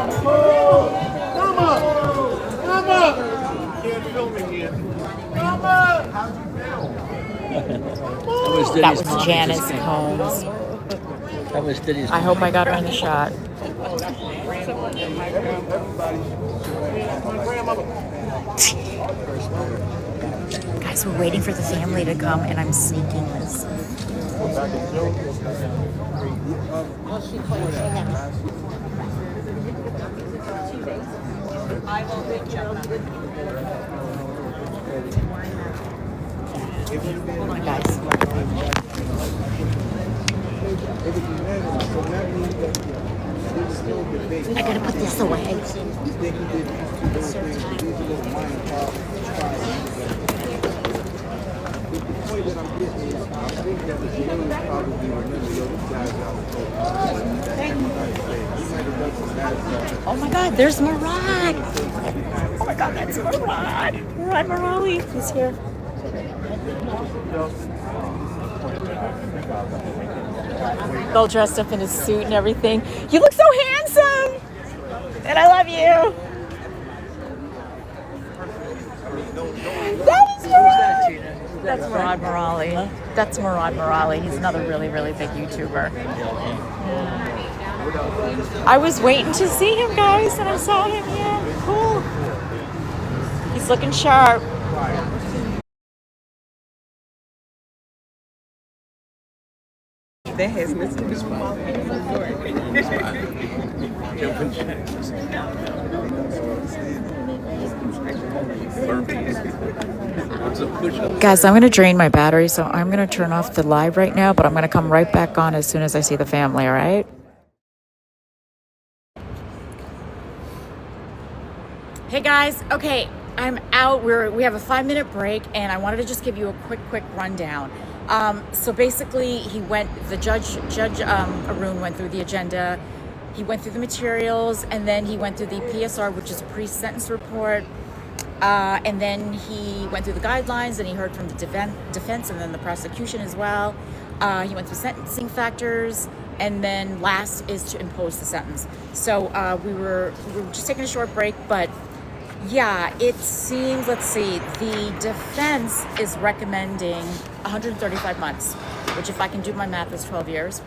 Come up! Come up! Can't film me here. Come up! How'd you feel? That was Janice Combs. That was Diddy's. I hope I got her in the shot. Guys, we're waiting for the family to come, and I'm sneaking this. Hold on, guys. I gotta put this away. Oh my God, there's Murad. Oh my God, that's Murad. Murad Merali is here. All dressed up in his suit and everything. You look so handsome, and I love you. That is Murad. That's Murad Merali. That's Murad Merali. He's another really, really big YouTuber. Yeah. I was waiting to see him, guys, and I saw him. Yeah, cool. He's looking sharp. That has nothing to do with Guys, I'm going to drain my battery, so I'm going to turn off the live right now, but I'm going to come right back on as soon as I see the family, all right? Hey guys, okay, I'm out. We have a 5-minute break, and I wanted to just give you a quick rundown. So basically, the judge Arun went through the agenda, he went through the materials, and then he went through the PSR, which is a pre-sentence report, and then he went through the guidelines, and he heard from the defense and then the prosecution as well. He went through sentencing factors, and then last is to impose the sentence. So we were just taking a short break, but yeah, it seems, let's see, the defense is recommending 135 months, which if I can do my math is 12 years,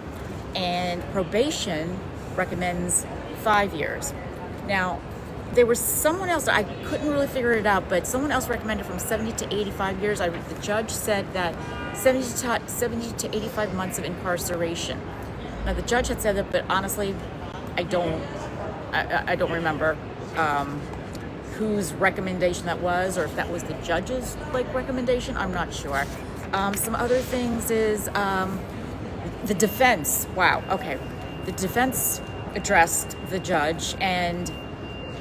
and probation recommends 5 years. Now, there was someone else, I couldn't really figure it out, but someone else recommended from 70 to 85 years. The judge said that 70 to 85 months of incarceration. Now, the judge had said that, but honestly, I don't remember whose recommendation that was, or if that was the judge's recommendation. I'm not sure. Some other things is the defense. Wow. Okay. The defense addressed the judge, and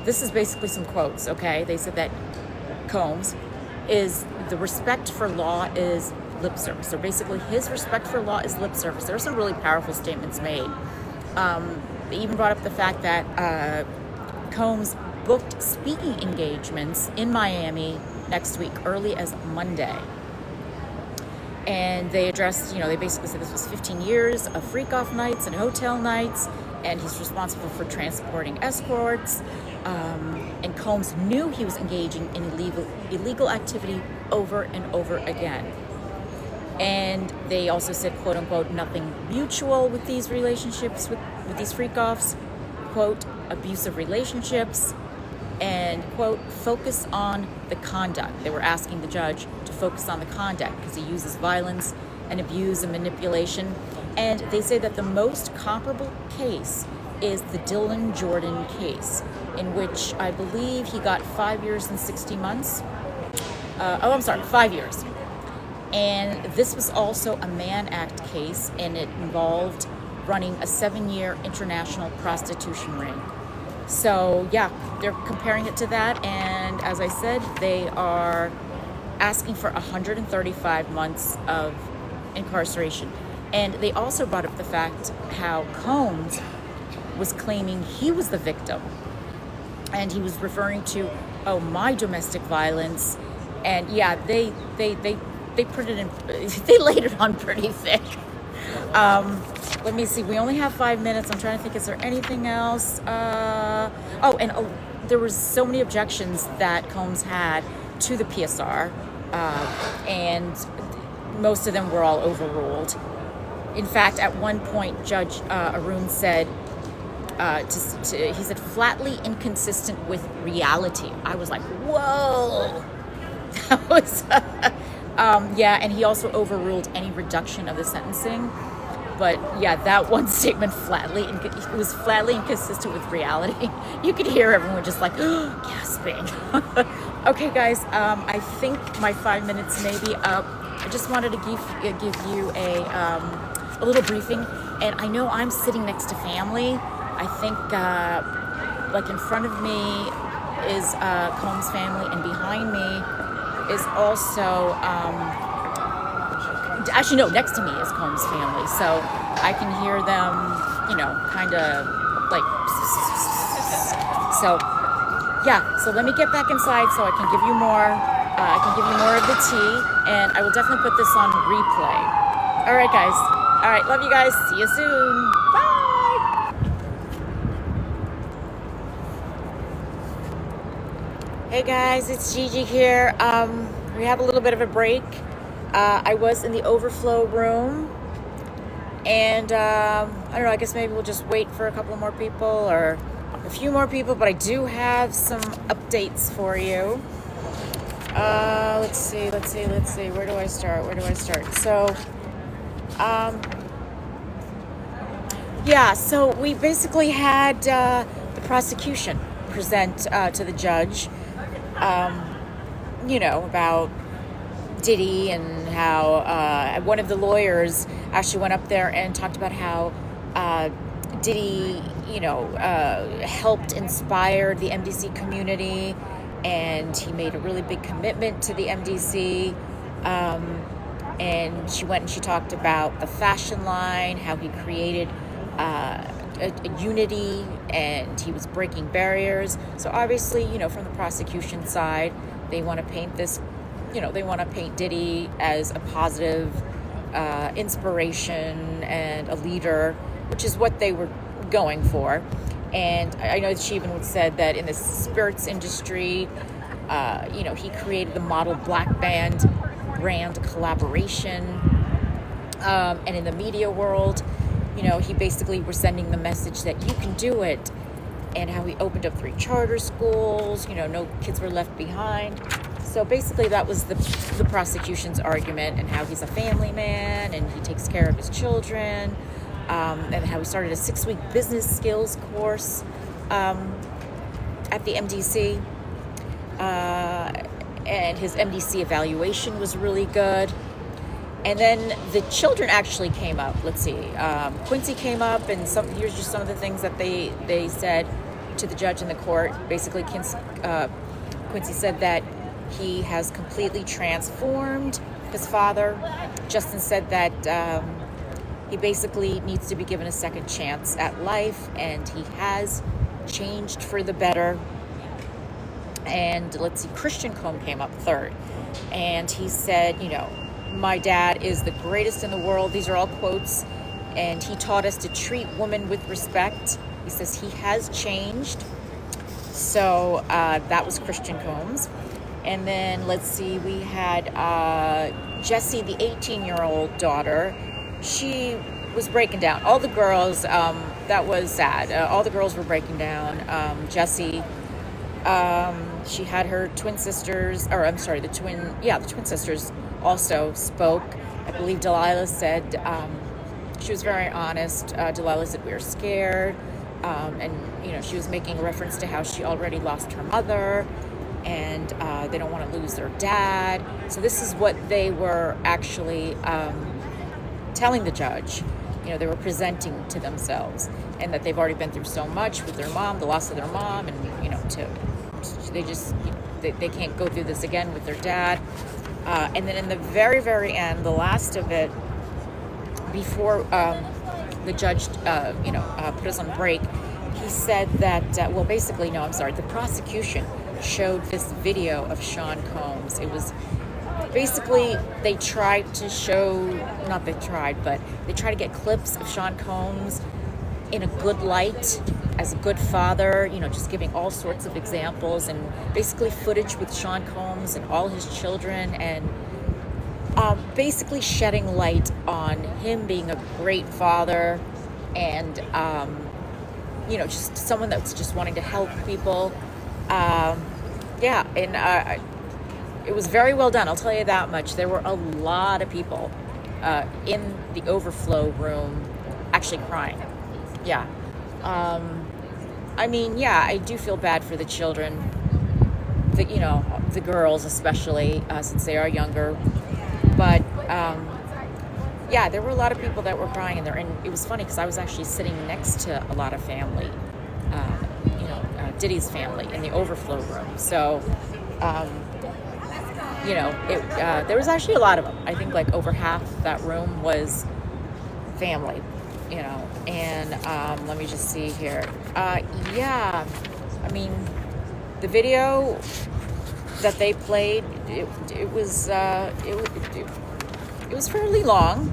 this is basically some quotes. Okay. They said that Combs is the respect for law is lip service. So basically, his respect for law is lip service. There are some really powerful statements made. They even brought up the fact that Combs booked speaking engagements in Miami next week, early as Monday. And they addressed, they basically said this was 15 years of freak-off nights and hotel nights, and he's responsible for transporting escorts. And Combs knew he was engaging in illegal activity over and over again. And they also said, quote unquote, nothing mutual with these relationships, with these freak-offs, quote, abusive relationships, and quote, focus on the conduct. They were asking the judge to focus on the conduct because he uses violence and abuse and manipulation. And they say that the most comparable case is the Dylan Jordan case, in which I believe he got 5 years and 60 months. 5 years. And this was also a Mann Act case, and it involved running a 7-year international prostitution ring. So yeah, they're comparing it to that, and as I said, they are asking for 135 months of incarceration. And they also brought up the fact how Combs was claiming he was the victim, and he was referring to, my domestic violence. And yeah, they put it in, they laid it on pretty thick. Let me see. We only have 5 minutes. I'm trying to think. Is there anything else? There was so many objections that Combs had to the PSR, and most of them were all overruled. In fact, at one point, Judge Arun said, he said, flatly inconsistent with reality. I was like, whoa. That was, yeah, and he also overruled any reduction of the sentencing. But yeah, that one statement it was flatly inconsistent with reality. You could hear everyone just like gasping. Okay, guys, I think my 5 minutes may be up. I just wanted to give you a little briefing, and I know I'm sitting next to family. I think like in front of me is Combs' family, and behind me is also actually no, next to me is Combs' family, so I can hear them, kind of like, so yeah, so let me get back inside so I can give you more of the tea, and I will definitely put this on replay. All right, guys. All right, love you guys. See you soon. Bye. Hey guys, it's Gigi here. We have a little bit of a break. I was in the overflow room, and I don't know, I guess maybe we'll just wait for a couple more people or a few more people, but I do have some updates for you. Let's see. Where do I start? So, yeah, so we basically had the prosecution present to the judge, about Diddy, and how one of the lawyers actually went up there and talked about how Diddy, helped inspire the MDC community, and he made a really big commitment to the MDC. And she went and she talked about the fashion line, how he created a unity, and he was breaking barriers. So obviously, from the prosecution side, they want to paint this, they want to paint Diddy as a positive inspiration and a leader, which is what they were going for. And I know she even said that in the spirits industry, he created the model black brand collaboration. And in the media world, he basically was sending the message that you can do it, and how he opened up 3 charter schools, no kids were left behind. So basically that was the prosecution's argument, and how he's a family man and he takes care of his children, and how he started a 6-week business skills course at the MDC. And his MDC evaluation was really good. And then the children actually came up. Let's see. Quincy came up, and here's just some of the things that they said to the judge in the court. Basically, Quincy said that he has completely transformed his father. Justin said that he basically needs to be given a second chance at life, and he has changed for the better. And let's see, Christian Combs came up third, and he said, my dad is the greatest in the world. These are all quotes. And he taught us to treat women with respect. He says he has changed. So that was Christian Combs. And then let's see, we had Jessie, the 18-year-old daughter. She was breaking down. All the girls, that was sad. All the girls were breaking down. Jessie, she had her twin sisters, the twin sisters also spoke. I believe Delilah said, she was very honest. Delilah said, we were scared. And, she was making reference to how she already lost her mother, and they don't want to lose their dad. So this is what they were actually telling the judge. They were presenting to themselves, and that they've already been through so much with their mom, the loss of their mom, and, they can't go through this again with their dad. And then in the very, very end, the last of it, before the judge, put us on break, he said that, the prosecution showed this video of Sean Combs. It was basically they tried to show, not they tried, but they tried to get clips of Sean Combs in a good light as a good father, just giving all sorts of examples, and basically footage with Sean Combs and all his children, and basically shedding light on him being a great father, and just someone that's just wanting to help people. It was very well done, I'll tell you that much. There were a lot of people in the overflow room actually crying. Yeah. I do feel bad for the children, the girls especially, since they are younger. But there were a lot of people that were crying in there, and it was funny because I was actually sitting next to a lot of family, Diddy's family in the overflow room. So, there was actually a lot of them. I think like over half that room was family, and let me just see here. The video that they played, it was fairly long.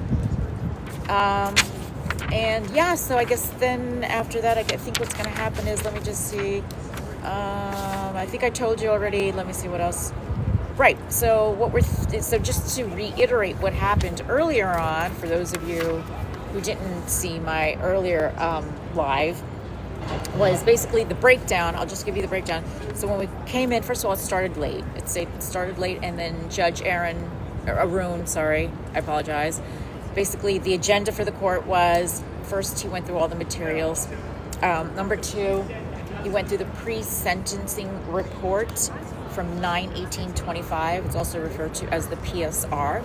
So I guess then after that, I think what's going to happen is, let me just see. I think I told you already. Let me see what else. Right. So just to reiterate what happened earlier on, for those of you who didn't see my earlier live, was basically the breakdown. I'll just give you the breakdown. So when we came in, first of all, it started late. It started late, and then Judge Arun, I apologize. Basically, the agenda for the court was, first, he went through all the materials. Number two, he went through the pre-sentencing report from 9/18/25. It's also referred to as the PSR.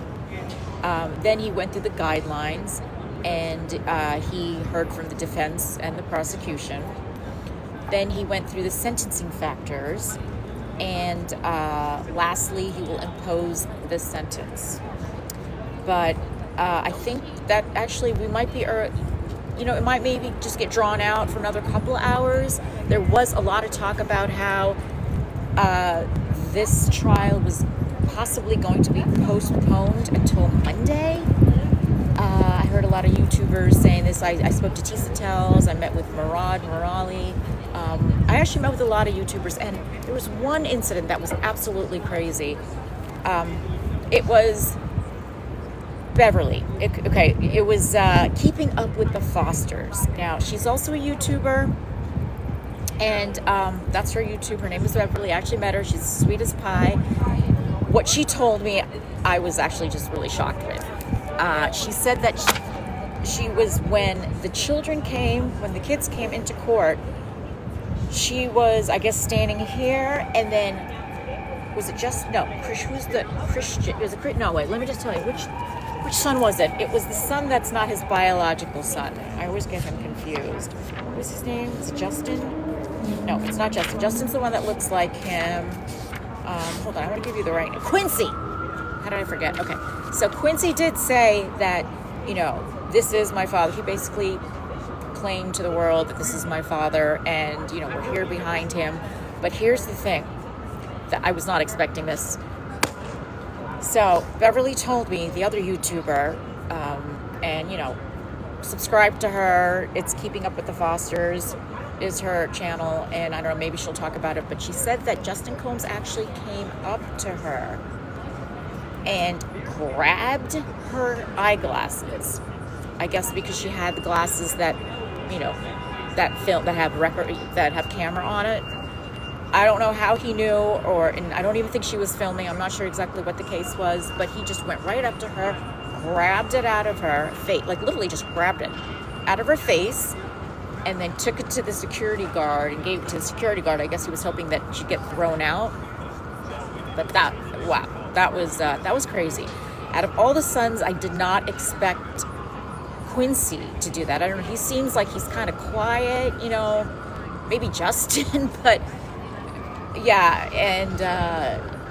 Then he went through the guidelines, and he heard from the defense and the prosecution. Then he went through the sentencing factors, and lastly, he will impose the sentence. But I think that actually we might be, it might maybe just get drawn out for another couple of hours. There was a lot of talk about how this trial was possibly going to be postponed until Monday. I heard a lot of YouTubers saying this. I spoke to Tisa Tells. I met with Murad Merali. I actually met with a lot of YouTubers, and there was one incident that was absolutely crazy. It was Beverly. It was keeping up with the Fosters. Now, she's also a YouTuber, and that's her YouTube. Her name is Beverly. I actually met her. She's sweet as pie. What she told me, I was actually just really shocked with. She said that she was, when the kids came into court, she was, I guess, standing here, and then, was it just, no, who's the Christian, let me just tell you, which son was it? It was the son that's not his biological son. I always get him confused. What was his name? Is it Justin? No, it's not Justin. Justin's the one that looks like him. Hold on, I want to give you the right name. Quincy! How did I forget? Okay. So Quincy did say that, this is my father. He basically claimed to the world that this is my father, and, we're here behind him. But here's the thing, that I was not expecting this. So Beverly told me, the other YouTuber, and, subscribe to her. It's Keeping Up with the Fosters is her channel, and I don't know, maybe she'll talk about it, but she said that Justin Combs actually came up to her and grabbed her eyeglasses. I guess because she had the glasses that, that have camera on it. I don't know how he knew, and I don't even think she was filming. I'm not sure exactly what the case was, but he just went right up to her, grabbed it out of her face, like literally just grabbed it out of her face, and then took it to the security guard and gave it to the security guard. I guess he was hoping that she'd get thrown out. But that was crazy. Out of all the sons, I did not expect Quincy to do that. I don't know. He seems like he's kind of quiet, maybe Justin, but yeah. And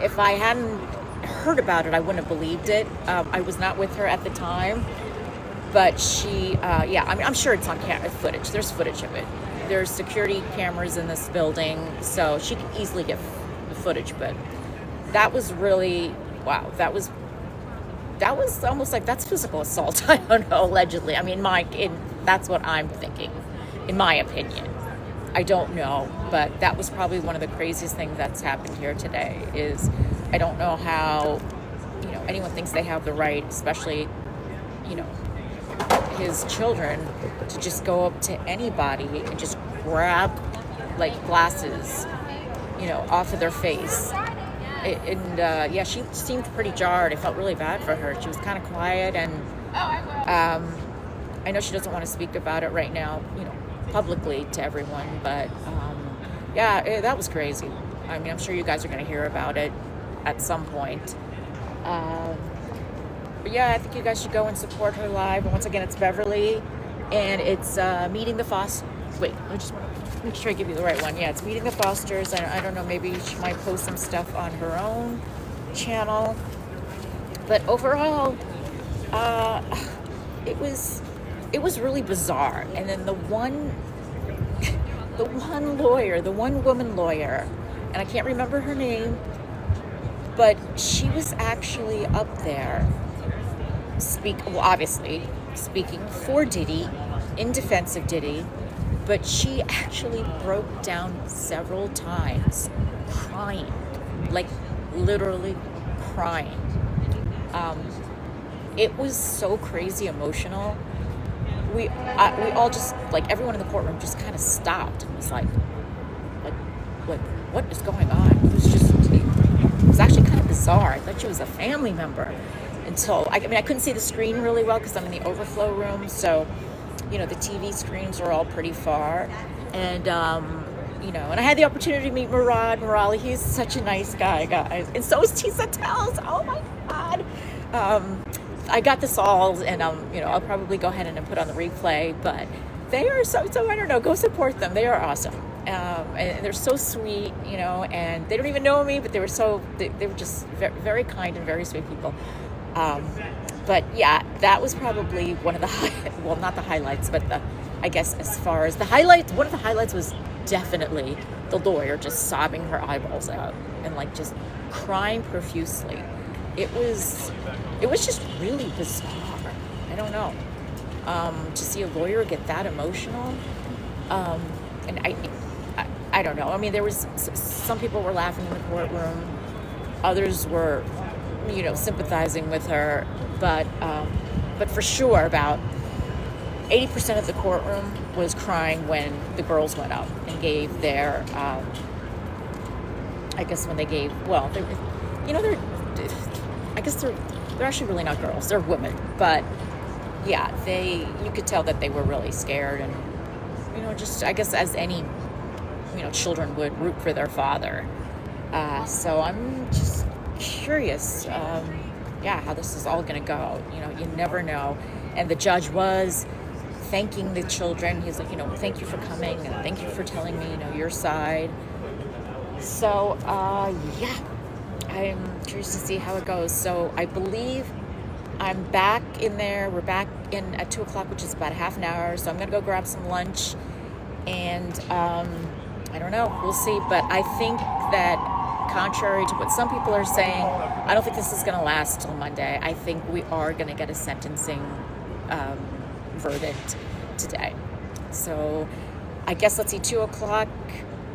if I hadn't heard about it, I wouldn't have believed it. I was not with her at the time. But she, I'm sure it's on footage. There's footage of it. There's security cameras in this building, so she can easily get the footage. But that was really wow, that was almost like that's physical assault. I don't know, allegedly. I mean, that's what I'm thinking, in my opinion. I don't know, but that was probably one of the craziest things that's happened here today. Is I don't know how, anyone thinks they have the right, especially, his children, to just go up to anybody and just grab like glasses, off of their face. Yeah, she seemed pretty jarred. I felt really bad for her. She was kind of quiet, and I know she doesn't want to speak about it right now, publicly to everyone, but yeah, that was crazy. I mean, I'm sure you guys are going to hear about it at some point. But yeah, I think you guys should go and support her live. And once again, it's Beverly, and it's Meeting the Fosters. Wait, I just want to make sure I give you the right one. Yeah, it's Meeting the Fosters. I don't know, maybe she might post some stuff on her own channel. But overall, it was really bizarre. And then the one woman lawyer, and I can't remember her name, but she was actually up there obviously speaking for Diddy, in defense of Diddy, but she actually broke down several times, crying, like literally crying. It was so crazy emotional. We all just, like, everyone in the courtroom just kind of stopped and was like, what is going on? It was actually kind of bizarre. I thought she was a family member until, I couldn't see the screen really well because I'm in the overflow room, so, the TV screens are all pretty far. And, and I had the opportunity to meet Murad Merali. He's such a nice guy, guys. And so is Tisa Tells. Oh my God. I got this all, and I'll probably go ahead and put on the replay, but they are so I don't know, go support them. They are awesome. And they're so sweet, and they don't even know me, but they were just very, very kind and very sweet people. But yeah, that was probably one of the not the highlights, but I guess as far as the highlights, one of the highlights was definitely the lawyer just sobbing her eyeballs out and like just crying profusely. It was just really bizarre. I don't know. To see a lawyer get that emotional, and I don't know. I mean, there was some people were laughing in the courtroom, others were, sympathizing with her, but for sure, about 80% of the courtroom was crying when the girls went up and gave their, I guess when they gave, well, I guess they're actually really not girls, they're women, but yeah, you could tell that they were really scared, and just, I guess, as any children would root for their father. So I'm just curious, how this is all gonna go. You never know. And the judge was thanking the children. He's like, thank you for coming, and thank you for telling me, your side. So yeah, I'm curious to see how it goes. So I believe I'm back in there. We're back in at 2:00, which is about a half an hour. So I'm gonna go grab some lunch, and I don't know. We'll see. But I think that, contrary to what some people are saying, I don't think this is gonna last till Monday. I think we are gonna get a sentencing verdict today. So I guess, let's see, 2:00.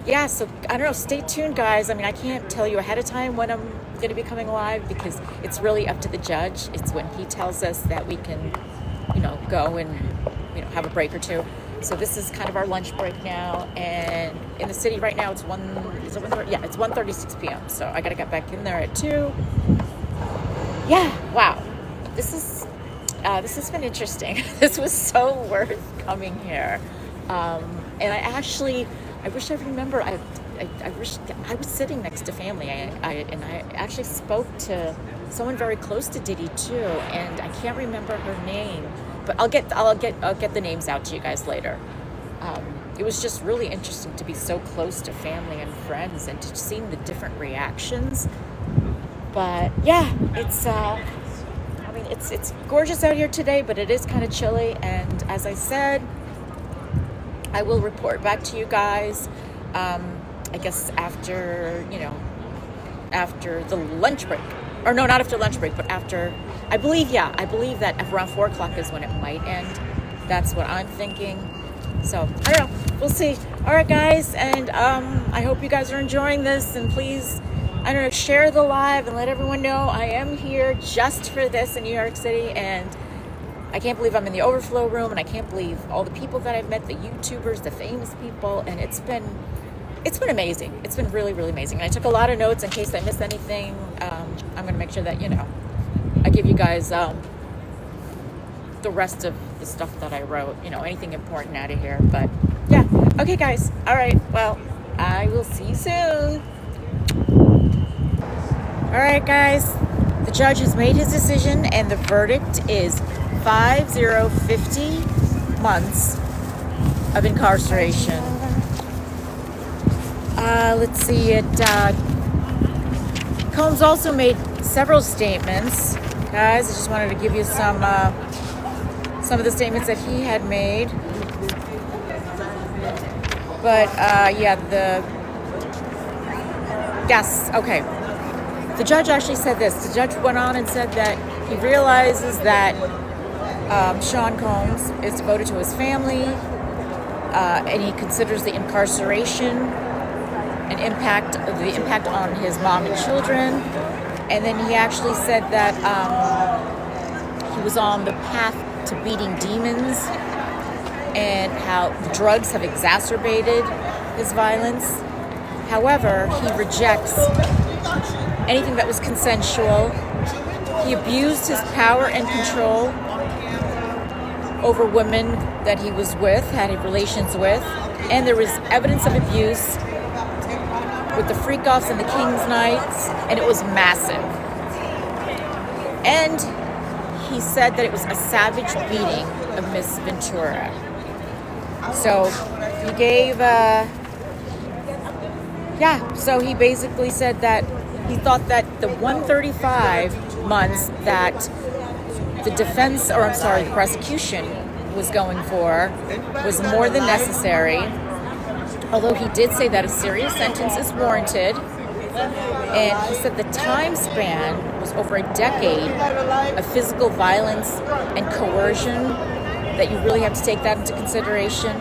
Yeah, so I don't know, stay tuned, guys. I can't tell you ahead of time when I'm going to be coming live, because it's really up to the judge. It's when he tells us that we can, go and, have a break or two. So this is kind of our lunch break now, and in the city right now, it's 1:36 p.m. So I got to get back in there at 2. Yeah, wow. This has been interesting. This was so worth coming here. And I wish I remember. I wish I was sitting next to family. I actually spoke to someone very close to Diddy too, and I can't remember her name, but I'll get the names out to you guys later. It was just really interesting to be so close to family and friends, and to seeing the different reactions. But yeah, it's gorgeous out here today, but it is kind of chilly. And as I said, I will report back to you guys, I guess after the lunch break. or no, not after lunch break, but after, I believe that around 4 o'clock is when it might end. That's what I'm thinking. So, I don't know. We'll see. All right, guys. And I hope you guys are enjoying this. And please, I don't know, share the live and let everyone know I am here just for this in New York City. And I can't believe I'm in the overflow room. And I can't believe all the people that I've met, the YouTubers, the famous people. And it's been amazing. It's been really, really amazing. And I took a lot of notes in case I missed anything. I'm going to make sure that, I give you guys the rest of the stuff that I wrote, anything important out of here. But yeah. Okay, guys. All right. Well, I will see you soon. All right, guys. The judge has made his decision, and the verdict is 50 months of incarceration. Let's see. Combs also made several statements. Guys, I just wanted to give you some of the statements that he had made. But, okay. The judge actually said this. The judge went on and said that he realizes that Sean Combs is devoted to his family, and he considers the incarceration the impact on his mom and children. And then he actually said that he was on the path to beating demons, and how drugs have exacerbated his violence. However, he rejects anything that was consensual. He abused his power and control over women that he was with, had relations with, and there was evidence of abuse with the freak-offs and the King's Nights, and it was massive. And he said that it was a savage beating of Miss Ventura. So he gave, so he basically said that he thought that the 135 months that the prosecution was going for was more than necessary. Although he did say that a serious sentence is warranted. And he said the time span was over a decade of physical violence and coercion, that you really have to take that into consideration.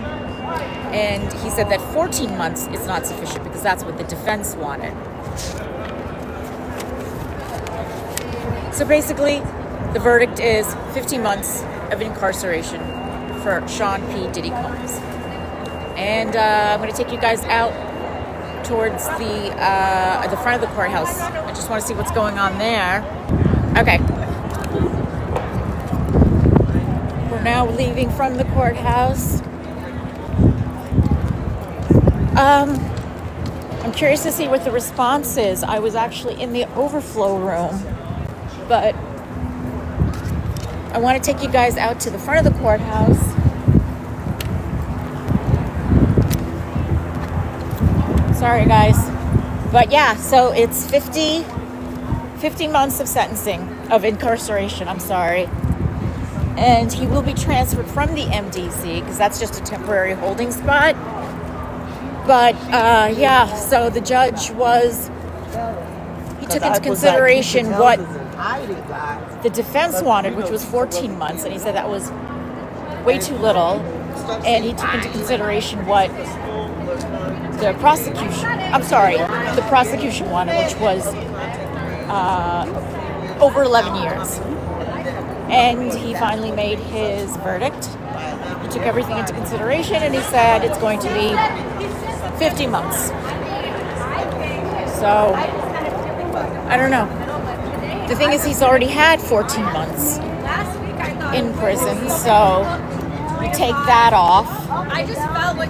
And he said that 14 months is not sufficient because that's what the defense wanted. So basically, the verdict is 15 months of incarceration for Sean P. Diddy Combs. And I'm going to take you guys out towards the front of the courthouse. I just want to see what's going on there. Okay. We're now leaving from the courthouse. I'm curious to see what the response is. I was actually in the overflow room, but I want to take you guys out to the front of the courthouse. Sorry, guys. But yeah, so it's 50 months of sentencing, of incarceration, I'm sorry. And he will be transferred from the MDC, because that's just a temporary holding spot. But so the judge he took into consideration what the defense wanted, which was 14 months, and he said that was way too little. And he took into consideration what the prosecution wanted, which was over 11 years. And he finally made his verdict. He took everything into consideration, and he said it's going to be 50 months. So, I don't know. The thing is, he's already had 14 months in prison, so you take that off.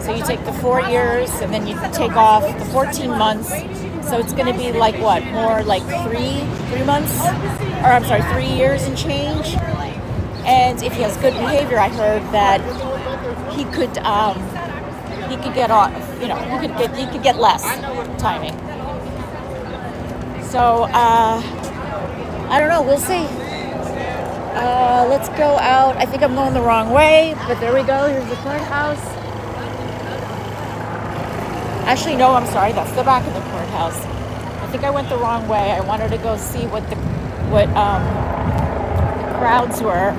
So you take the 4 years, and then you take off the 14 months. So it's going to be like what? More like 3 months? Or I'm sorry, 3 years and change. And if he has good behavior, I heard that he could get off. He could get less timing. So I don't know. We'll see. Let's go out. I think I'm going the wrong way, but there we go. Here's the courthouse. Actually, no, I'm sorry. That's the back of the courthouse. I think I went the wrong way. I wanted to go see what the what the crowds were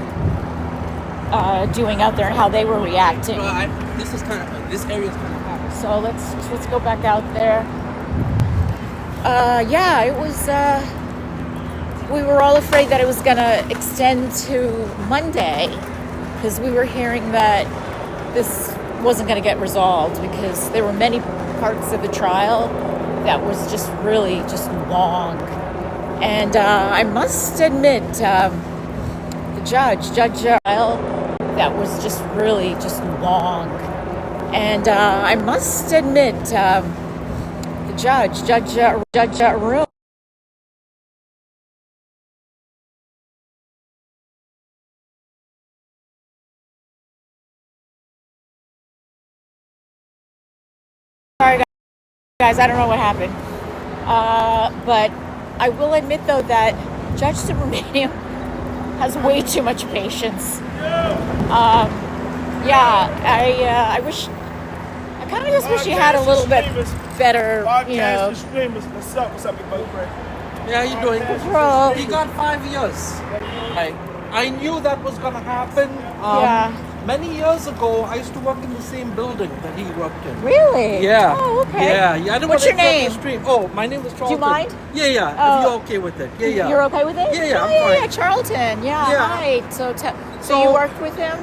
doing out there and how they were reacting. This area is kind of hot. So let's go back out there. Yeah, it was. We were all afraid that it was gonna extend to Monday because we were hearing that this wasn't gonna get resolved because there were many parts of the trial that was just really just long. And I must admit, the judge that was just really just long. And I must admit, the judge room. Sorry, guys, I don't know what happened. But I will admit, though, that Judge Subramaniam has way too much patience. Yeah, I wish. I kind of just wish he had a little bit better, you know. What's up, big buddy? Yeah, how you doing? Bro. He got 5 years. I knew that was gonna happen. Yeah. Many years ago, I used to work in the same building that he worked in. Really? Yeah. Oh, okay. Yeah. I don't What's want your to name? Stream. Oh, my name is Charlton. Do you mind? Yeah. Oh. If you're okay with it. Yeah. You're okay with it? Yeah, I'm yeah, fine. Charlton. Yeah. Yeah. Right. So So- you worked with him?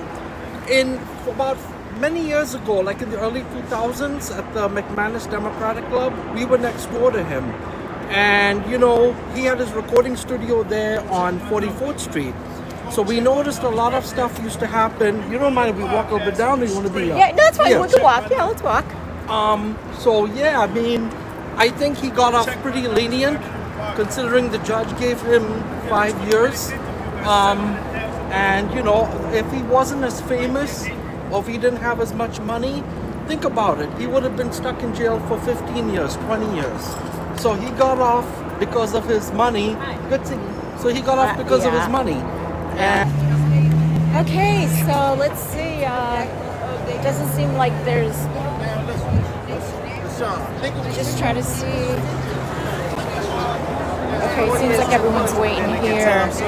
In about many years ago, like in the early 2000s at the McManus Democratic Club, we were next door to him. And, you know, he had his recording studio there on 44th Street. So we noticed a lot of stuff used to happen. You don't mind if we walk a little bit down, or you want to be Yeah, no, that's fine. We can walk. Yeah, let's walk. So yeah, I mean, I think he got off pretty lenient, considering the judge gave him 5 years. And you know, if he wasn't as famous, or if he didn't have as much money, think about it. He would have been stuck in jail for 15 years, 20 years. So he got off because of his money. Good thing. So he got off because of his money. And Okay, so let's see. It doesn't seem like there's. Just trying to see. Okay, it seems like everyone's waiting here. Thank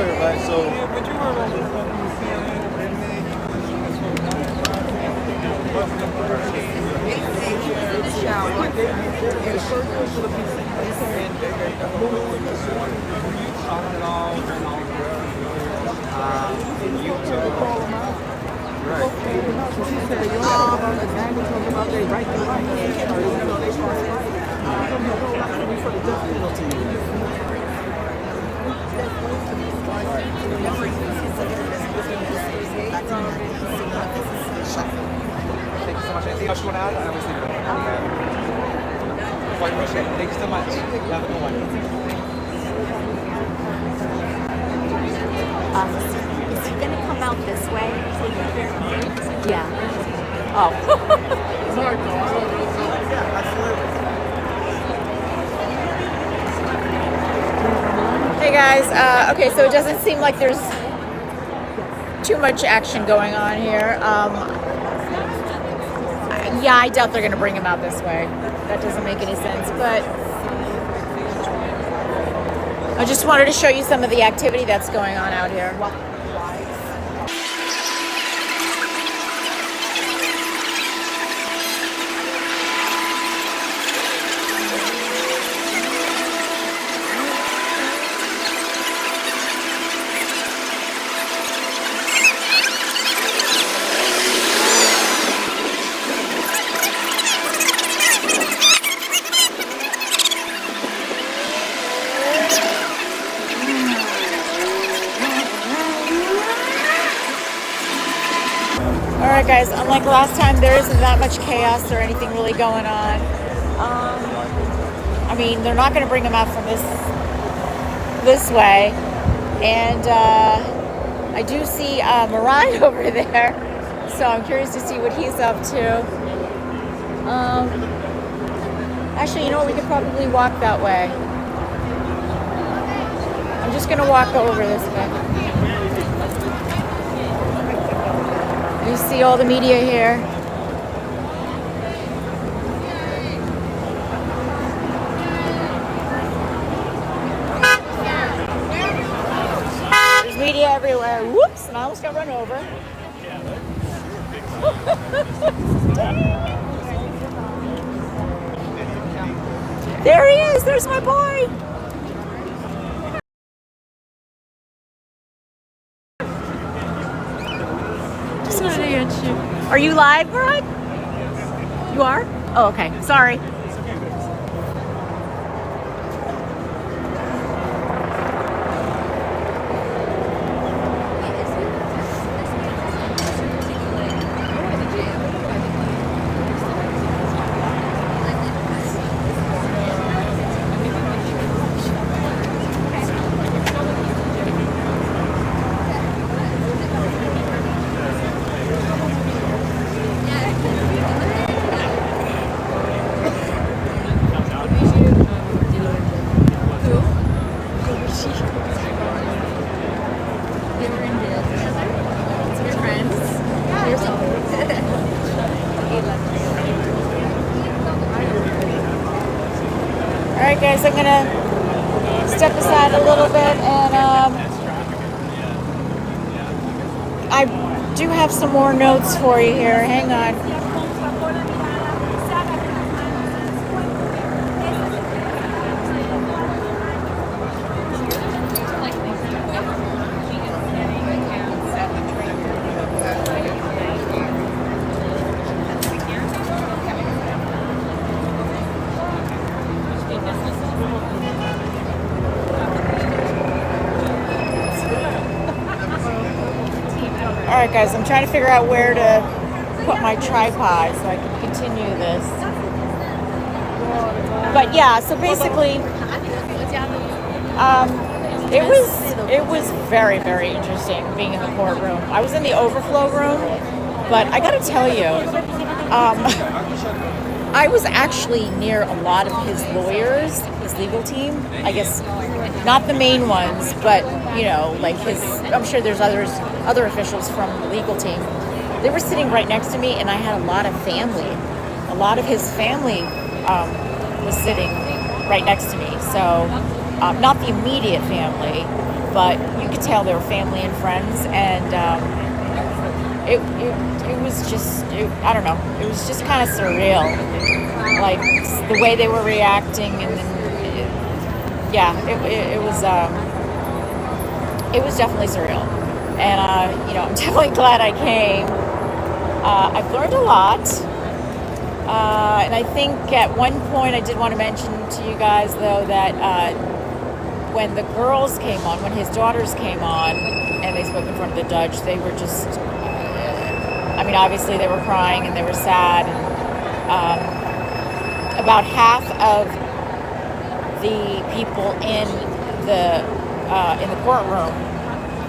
you so much. Anything else you want to add? I always leave it. Quite appreciate it. Thank you so much. You have a good one. Is he gonna come out this way? Yeah. Oh. Hey guys. Okay, so it doesn't seem like there's too much action going on here. Yeah, I doubt they're gonna bring him out this way. That doesn't make any sense, but I just wanted to show you some of the activity that's going on out here. Alright guys, unlike last time, there isn't that much chaos or anything really going on. I mean, they're not going to bring him out from this way. And I do see Murad over there. So I'm curious to see what he's up to. Actually, you know what? We could probably walk that way. I'm just going to walk over this way. You see all the media here. media everywhere. Whoops, and I almost got run over. There he is. There's my boy. Just wanted to get you. Are you live, Murad? You are? Oh, okay. Sorry. Alright guys, I'm gonna step aside a little bit and I do have some more notes for you here. Hang on. Alright guys, I'm trying to figure out where to put my tripod so I can continue this. But yeah, so basically, it was very, very interesting being in the courtroom. I was in the overflow room, but I gotta tell you, I was actually near a lot of his lawyers, his legal team. I guess not the main ones, but you know, like I'm sure there's other officials from the legal team. They were sitting right next to me, and I had a lot of family. A lot of his family was sitting right next to me. So not the immediate family, but you could tell they were family and friends, and it was just, I don't know, it was just kind of surreal, like the way they were reacting, and then it was definitely surreal, and you know, I'm definitely glad I came. I've learned a lot, and I think at one point I did want to mention to you guys though that when the girls came on, when his daughters came on, and they spoke in front of the judge, they were just, I mean, obviously they were crying and they were sad. And, about half of the people in the courtroom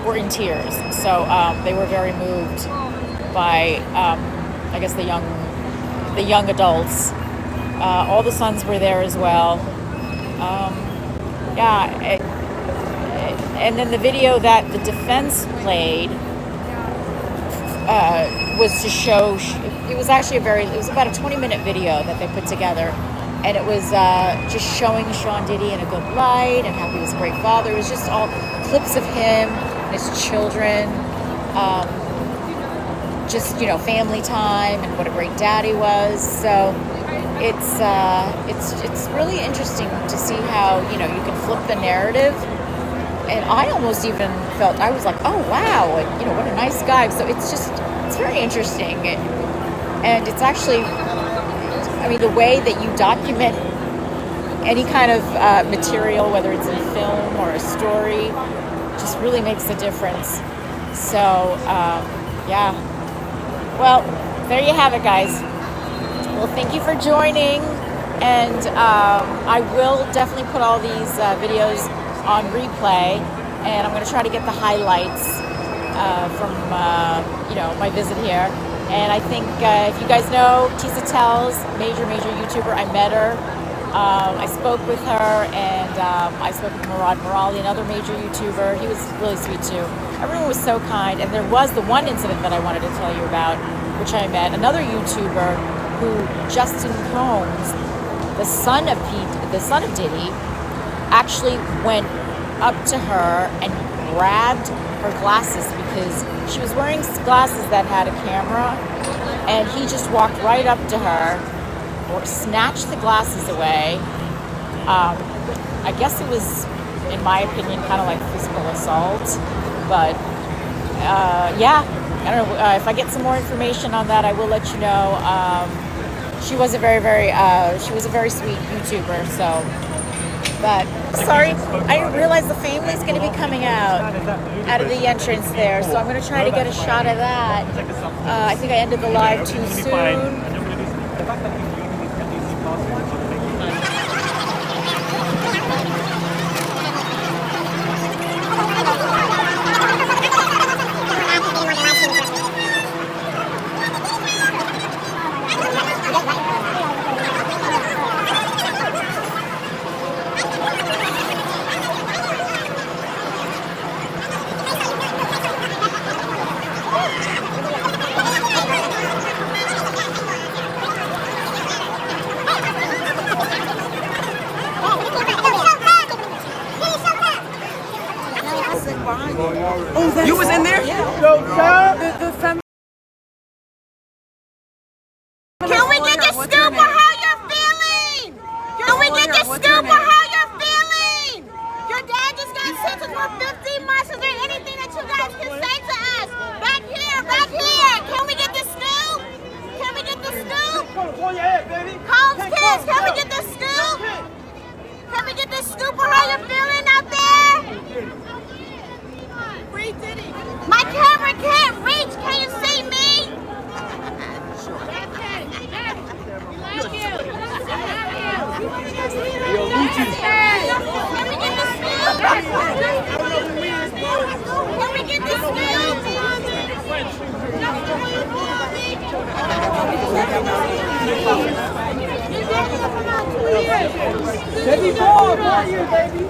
were in tears. So they were very moved by, I guess, the young adults. All the sons were there as well. And then the video that the defense played was to show, it was actually it was about a 20-minute video that they put together, and it was just showing Sean Diddy in a good light and how he was a great father. It was just all clips of him and his children, just, you know, family time and what a great dad he was. So it's really interesting to see how, you know, you can flip the narrative. And I almost even felt, I was like, oh wow, you know, what a nice guy. So it's very interesting. And it's actually, I mean, the way that you document any kind of material, whether it's in film or a story, just really makes a difference. So, yeah. Well, there you have it, guys. Well, thank you for joining. And I will definitely put all these videos on replay, and I'm going to try to get the highlights from you know, my visit here. And I think if you guys know Tisa Tells, major YouTuber, I met her. I spoke with her, and I spoke with Murad Merali, another major YouTuber. He was really sweet too. Everyone was so kind, and there was the one incident that I wanted to tell you about, which I met another YouTuber who, Justin Combs, the son of Diddy, actually went up to her and grabbed her glasses because she was wearing glasses that had a camera, and he just walked right up to her, or snatched the glasses away. I guess it was, in my opinion, kind of like physical assault, but yeah, I don't know. If I get some more information on that, I will let you know. She was a she was a very sweet YouTuber, so. But sorry, I didn't realize the family's going to be coming out of the entrance there, so I'm going to try to get a shot of that. I think I ended the live too soon. You was in there? Can we get the scoop of how you're feeling? Can we get the scoop of how you're feeling? Your dad just got sentenced for 15 months. Is there anything that you guys can say to us? Back here, back here. Can we get the scoop? Can we get the scoop? Combs kids, can we get the scoop? Can we get the scoop of how you're feeling out there? Free Diddy. My camera can't reach. Can you see me? Can we get this Baby boy, baby.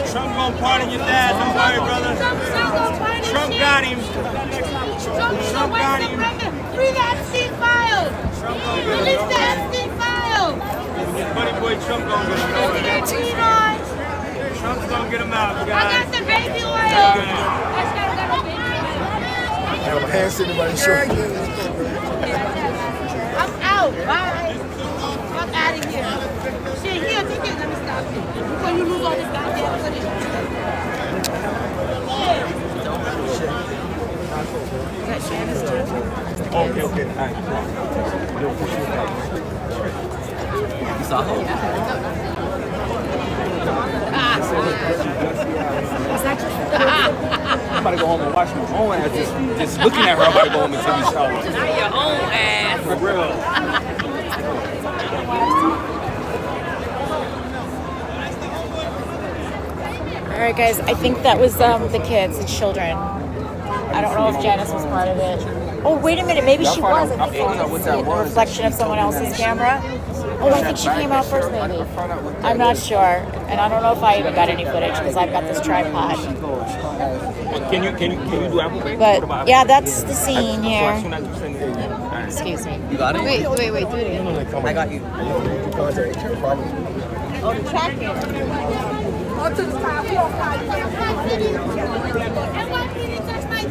Trump gonna pardon your dad, don't worry, brother. Trump got him. Trump got him. Free the Epstein files. Release the Epstein files. Buddy boy Trump gonna get him out. Trump's gonna get him out, guys. I got the baby oil. I have a hand sitting by the shirt. I'm out. Bye. I'm out of here. Shit, here, take it. Let me stop you. Before you lose all this goddamn footage. Okay. All right. You saw her? I'm about to go home and wash my own ass. Just looking at her, I'm about to go home and take a shower. Not your own ass. For real. All right, guys. I think that was the kids, the children. I don't know if Janice was part of it. Oh, wait a minute. Maybe she was. I think I can see it, the reflection of someone else's camera. Oh, I think she came out first, maybe. I'm not sure, and I don't know if I even got any footage because I've got this tripod. Can you do Apple Pay? But yeah, that's the scene here. Excuse me. You got it? Wait, do it again. I got you. Oh, the tracking.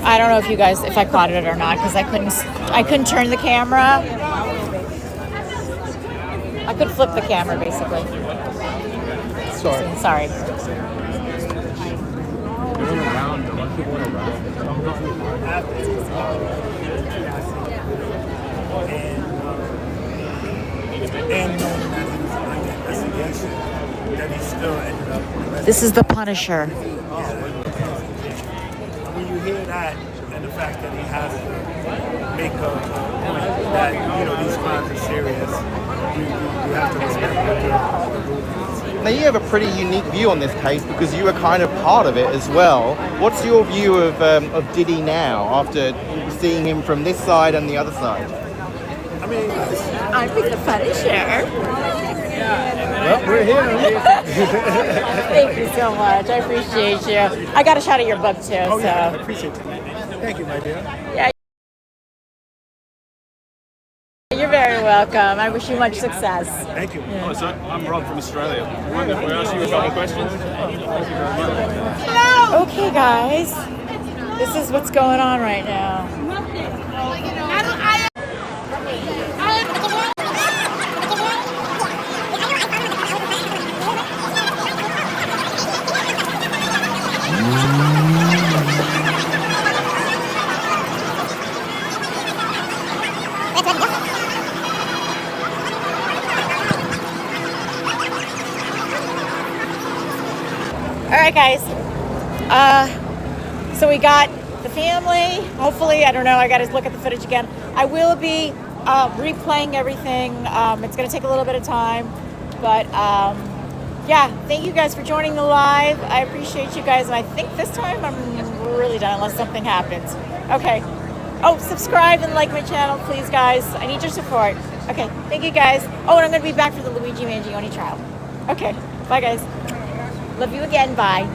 I don't know if you guys, if I caught it or not, because I couldn't turn the camera. I could flip the camera, basically. Sorry. This is the Punisher. When you hear that, and the fact that he has to make a point that, these crimes are serious, you have to respect that. Now you have a pretty unique view on this case because you were kind of part of it as well. What's your view of Diddy now after seeing him from this side and the other side? I mean, I'm the Punisher. Well, we're here. Thank you so much. I appreciate you. I got a shot of your book too. oh yeah, I So appreciate it. Thank you, my dear. yeah, you're very welcome. I wish you much success. Thank you. Oh, so I'm Rob from Australia. Mind if we ask you a couple of questions? Okay, guys. This is what's going on right now. All right, guys. So we got the family. Hopefully, I don't know. I got to look at the footage again. I will be replaying everything. It's going to take a little bit of time, but yeah. Thank you guys for joining the live. I appreciate you guys, and I think this time I'm really done unless something happens. Okay. Oh, subscribe and like my channel, please, guys. I need your support. Okay. Thank you, guys. Oh, and I'm going to be back for the Luigi Mangione trial. Okay. Bye, guys. Love you again. Bye.